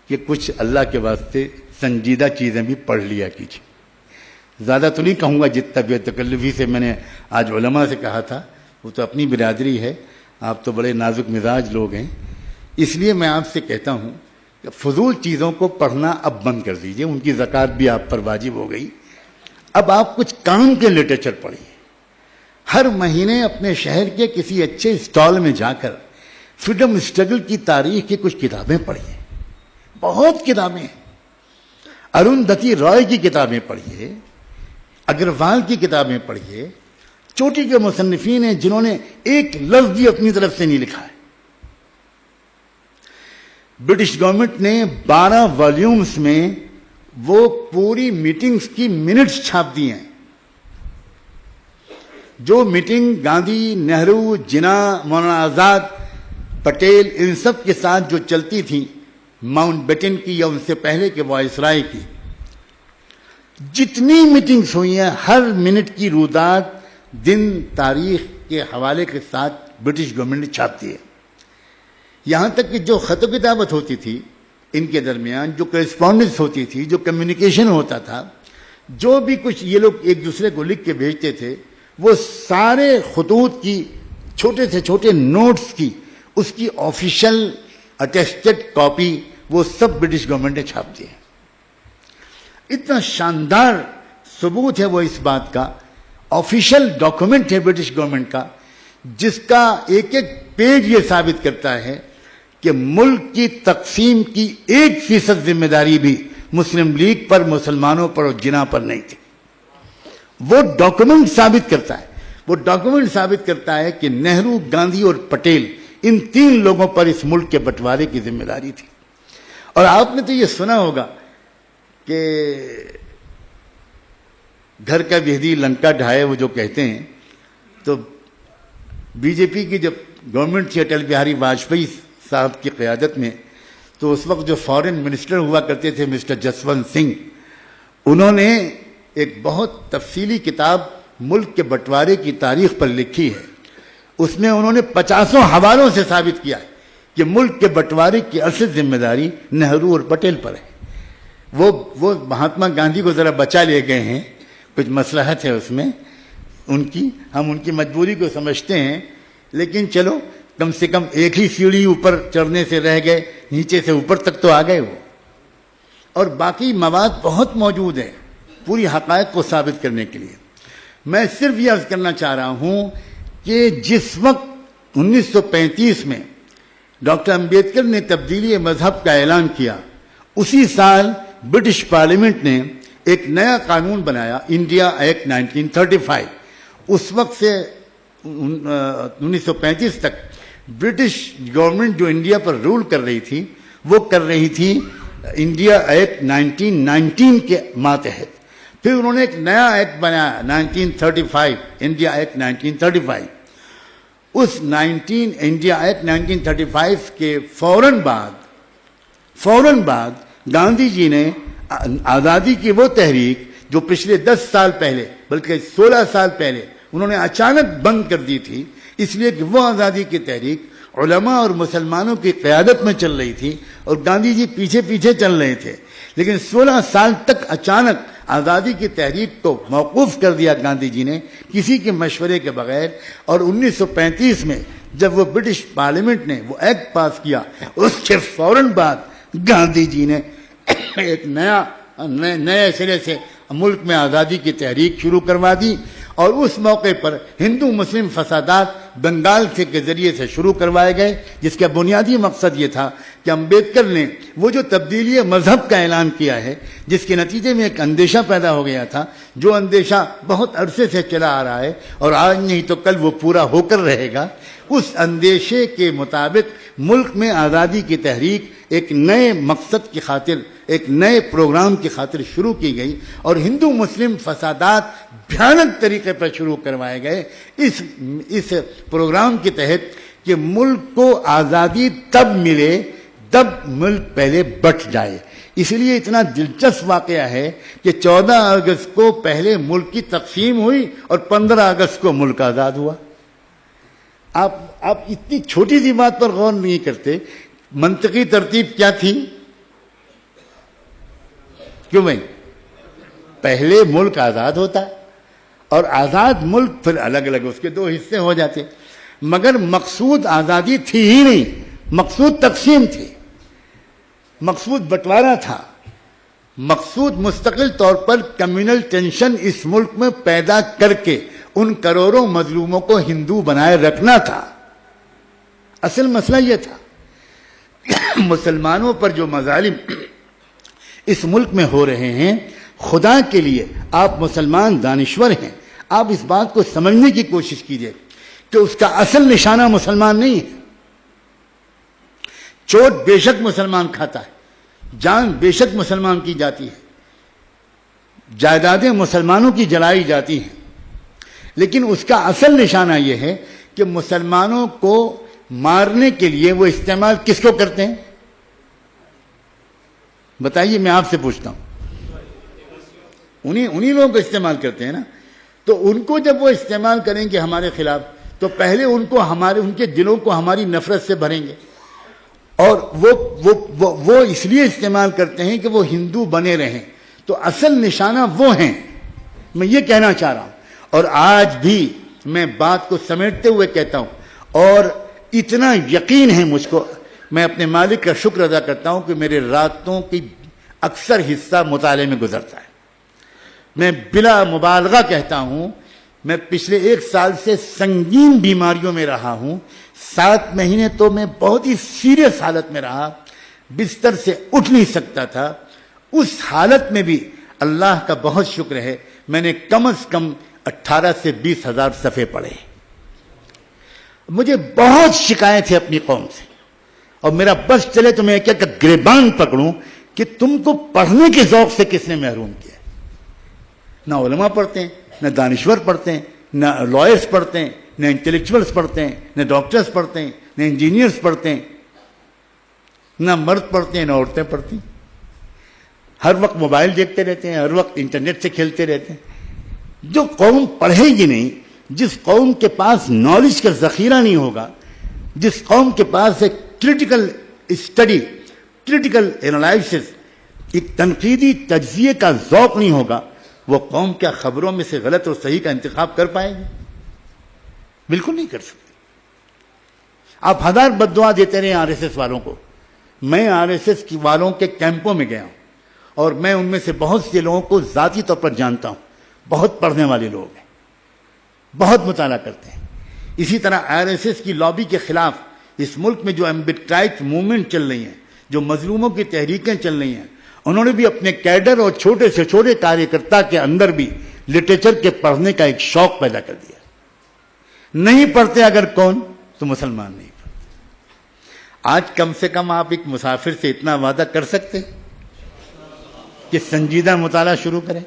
کہ کچھ اللہ کے واسطے سنجیدہ چیزیں بھی پڑھ لیا کیجیے. زیادہ تو نہیں کہوں گا جتنا بے تکلفی سے میں نے آج علماء سے کہا تھا، وہ تو اپنی برادری ہے، آپ تو بڑے نازک مزاج لوگ ہیں، اس لیے میں آپ سے کہتا ہوں کہ فضول چیزوں کو پڑھنا اب بند کر دیجئے، ان کی زکوٰۃ بھی آپ پر واجب ہو گئی. اب آپ کچھ کام کے لٹریچر پڑھیے. ہر مہینے اپنے شہر کے کسی اچھے اسٹال میں جا کر فریڈم اسٹرگل کی تاریخ کی کچھ کتابیں پڑھیے. بہت کتابیں ہیں. اروندھتی رائے کی کتابیں پڑھیے، اگروال کی کتابیں پڑھیے. چوٹی کے مصنفین ہیں جنہوں نے ایک لفظ بھی اپنی طرف سے نہیں لکھا ہے. برٹش گورنمنٹ نے 12 والیومز میں وہ پوری میٹنگز کی منٹس چھاپ دی ہیں. جو میٹنگ گاندھی، نہرو، جناح، مولانا آزاد، پٹیل ان سب کے ساتھ جو چلتی تھی، ماؤنٹ بیٹن کی یا ان سے پہلے کے وائسرائے کی، جتنی میٹنگز ہوئی ہیں ہر منٹ کی رودات دن تاریخ کے حوالے کے ساتھ برٹش گورنمنٹ نے چھاپ دی ہے. یہاں تک کہ جو خط و کتابت ہوتی تھی ان کے درمیان، جو کرسپونڈنس ہوتی تھی، جو کمیونیکیشن ہوتا تھا، جو بھی کچھ یہ لوگ ایک دوسرے کو لکھ کے بھیجتے تھے، وہ سارے خطوط کی چھوٹے سے چھوٹے نوٹس کی اس کی آفیشل اٹیسٹڈ کاپی وہ سب برٹش گورنمنٹ نے چھاپ دی ہے. اتنا شاندار ثبوت ہے وہ اس بات کا، آفیشیل ڈاکومنٹ ہے برٹش گورنمنٹ کا، جس کا ایک ایک پیج یہ ثابت کرتا ہے کہ ملک کی تقسیم کی 1% ذمہ داری بھی مسلم لیگ پر، مسلمانوں پر اور جناح پر نہیں تھی. وہ ڈاکومنٹ ثابت کرتا ہے، وہ ڈاکومنٹ ثابت کرتا ہے کہ نہرو، گاندھی اور پٹیل ان 3 لوگوں پر اس ملک کے بٹوارے کی ذمہ داری تھی. اور آپ نے تو یہ سنا ہوگا کہ گھر کا بہدی لنکا ڈھائے، وہ جو کہتے ہیں. تو بی جے پی کی جب گورنمنٹ تھی اٹل بہاری واجپئی صاحب کی قیادت میں، تو اس وقت جو فارن منسٹر ہوا کرتے تھے مسٹر جسونت سنگھ، انہوں نے ایک بہت تفصیلی کتاب ملک کے بٹوارے کی تاریخ پر لکھی ہے. اس میں انہوں نے 50 حوالوں سے ثابت کیا ہے کہ ملک کے بٹوارے کی اصل ذمہ داری نہرو اور پٹیل پر ہے. وہ مہاتما گاندھی کو ذرا بچا لے گئے ہیں، کچھ مصلحت ہے اس میں ان کی، ہم ان کی مجبوری کو سمجھتے ہیں، لیکن چلو کم سے کم ایک ہی سیڑھی اوپر چڑھنے سے رہ گئے، نیچے سے اوپر تک تو آ گئے وہ. اور باقی مواد بہت موجود ہے پوری حقائق کو ثابت کرنے کے لیے. میں صرف یہ عرض کرنا چاہ رہا ہوں کہ جس وقت 1935 میں ڈاکٹر امبیڈکر نے تبدیلی مذہب کا اعلان کیا، اسی سال برٹش پارلیمنٹ نے ایک نیا قانون بنایا، انڈیا ایکٹ 1935. اس وقت سے 1935 تک برٹش گورنمنٹ جو انڈیا پر رول کر رہی تھی، وہ کر رہی تھی انڈیا ایکٹ 1919 کے ماتحت. پھر انہوں نے ایک نیا ایکٹ بنایا 1935، انڈیا ایکٹ 1935. اس انڈیا ایکٹ 1935 کے فوراً بعد گاندھی جی نے آزادی کی وہ تحریک جو پچھلے 10 سال پہلے بلکہ 16 سال پہلے انہوں نے اچانک بند کر دی تھی، اس لیے کہ وہ آزادی کی تحریک علماء اور مسلمانوں کی قیادت میں چل رہی تھی اور گاندھی جی پیچھے پیچھے چل رہے تھے. لیکن 16 سال تک اچانک آزادی کی تحریک کو موقوف کر دیا گاندھی جی نے کسی کے مشورے کے بغیر. اور 1935 میں جب وہ برٹش پارلیمنٹ نے وہ ایکٹ پاس کیا، اس کے فوراً بعد گاندھی جی نے ایک نئے سرے سے ملک میں آزادی کی تحریک شروع کروا دی. اور اس موقع پر ہندو مسلم فسادات بنگال کے ذریعے سے شروع کروائے گئے، جس کا بنیادی مقصد یہ تھا کہ امبیڈکر نے وہ جو تبدیلی مذہب کا اعلان کیا ہے، جس کے نتیجے میں ایک اندیشہ پیدا ہو گیا تھا، جو اندیشہ بہت عرصے سے چلا آ رہا ہے اور آج نہیں تو کل وہ پورا ہو کر رہے گا، اس اندیشے کے مطابق ملک میں آزادی کی تحریک ایک نئے مقصد کی خاطر، ایک نئے پروگرام کی خاطر شروع کی گئی اور ہندو مسلم فسادات بھیانک طریقے پر شروع کروائے گئے اس پروگرام کے تحت کہ ملک کو آزادی تب ملے جب ملک پہلے بٹ جائے. اس لیے اتنا دلچسپ واقعہ ہے کہ 14 اگست کو پہلے ملک کی تقسیم ہوئی اور 15 اگست کو ملک آزاد ہوا. آپ اتنی چھوٹی سی بات پر غور نہیں کرتے. منطقی ترتیب کیا تھی کیوں بھائی؟ پہلے ملک آزاد ہوتا اور آزاد ملک پھر الگ الگ اس کے دو حصے ہو جاتے، مگر مقصود آزادی تھی ہی نہیں، مقصود تقسیم تھی، مقصود بٹوارا تھا، مقصود مستقل طور پر کمیونل ٹینشن اس ملک میں پیدا کر کے ان کروڑوں مظلوموں کو ہندو بنائے رکھنا تھا۔ اصل مسئلہ یہ تھا۔ مسلمانوں پر جو مظالم اس ملک میں ہو رہے ہیں، خدا کے لیے آپ مسلمان دانشور ہیں، آپ اس بات کو سمجھنے کی کوشش کیجئے کہ اس کا اصل نشانہ مسلمان نہیں ہے۔ چوٹ بے شک مسلمان کھاتا ہے، جان بے شک مسلمان کی جاتی ہے، جائیدادیں مسلمانوں کی جلائی جاتی ہیں، لیکن اس کا اصل نشانہ یہ ہے کہ مسلمانوں کو مارنے کے لیے وہ استعمال کس کو کرتے ہیں؟ بتائیے، میں آپ سے پوچھتا ہوں۔ انہی لوگوں کو استعمال کرتے ہیں نا۔ تو ان کو جب وہ استعمال کریں گے ہمارے خلاف، تو پہلے ان کے دلوں کو ہماری نفرت سے بھریں گے، اور وہ اس لیے استعمال کرتے ہیں کہ وہ ہندو بنے رہیں۔ تو اصل نشانہ وہ ہیں، میں یہ کہنا چاہ رہا ہوں۔ اور آج بھی میں بات کو سمیٹتے ہوئے کہتا ہوں، اور اتنا یقین ہے مجھ کو، میں اپنے مالک کا شکر ادا کرتا ہوں کہ میرے راتوں کی اکثر حصہ مطالعے میں گزرتا ہے۔ میں بلا مبالغہ کہتا ہوں، میں پچھلے 1 سال سے سنگین بیماریوں میں رہا ہوں، 7 مہینے تو میں بہت ہی سیریس حالت میں رہا، بستر سے اٹھ نہیں سکتا تھا۔ اس حالت میں بھی اللہ کا بہت شکر ہے، میں نے کم از کم 18 سے 20 ہزار صفحے پڑھے۔ مجھے بہت شکایت ہے اپنی قوم سے، اور میرا بس چلے تو میں کیا کہ گریبان پکڑوں کہ تم کو پڑھنے کے ذوق سے کس نے محروم کیا؟ نہ علماء پڑھتے ہیں، نہ دانشور پڑھتے ہیں، نہ لائرز پڑھتے ہیں، نہ انٹلیکچوئلز پڑھتے ہیں، نہ ڈاکٹرز پڑھتے ہیں، نہ انجینئرز پڑھتے ہیں، نہ مرد پڑھتے ہیں، نہ عورتیں پڑھتی ہیں۔ ہر وقت موبائل دیکھتے رہتے ہیں، ہر وقت انٹرنیٹ سے کھیلتے رہتے ہیں۔ جو قوم پڑھے گی نہیں، جس قوم کے پاس نالج کا ذخیرہ نہیں ہوگا، جس قوم کے پاس ایک کریٹیکل اسٹڈی، کریٹیکل انالائسس، ایک تنقیدی تجزیے کا ذوق نہیں ہوگا، وہ قوم کیا خبروں میں سے غلط اور صحیح کا انتخاب کر پائے گی؟ بالکل نہیں کر سکتے۔ آپ 1000 بد دعا دیتے رہے آر ایس ایس والوں کو۔ میں آر ایس ایس والوں کے کیمپوں میں گیا ہوں، اور میں ان میں سے بہت سے لوگوں کو ذاتی طور پر جانتا ہوں، بہت پڑھنے والے لوگ ہیں، بہت مطالعہ کرتے ہیں۔ اسی طرح آر ایس ایس کی لابی کے خلاف اس ملک میں جو ایمبٹ موومنٹ چل رہی ہیں، جو مظلوموں کی تحریکیں چل رہی ہیں، انہوں نے بھی اپنے کیڈر اور چھوٹے سے چھوٹے کاریہ کے اندر بھی لٹریچر کے پڑھنے کا ایک شوق پیدا کر دیا۔ نہیں پڑھتے اگر کون؟ تو مسلمان نہیں پڑھتے۔ آج کم سے کم آپ ایک مسافر سے اتنا وعدہ کر سکتے کہ سنجیدہ مطالعہ شروع کریں۔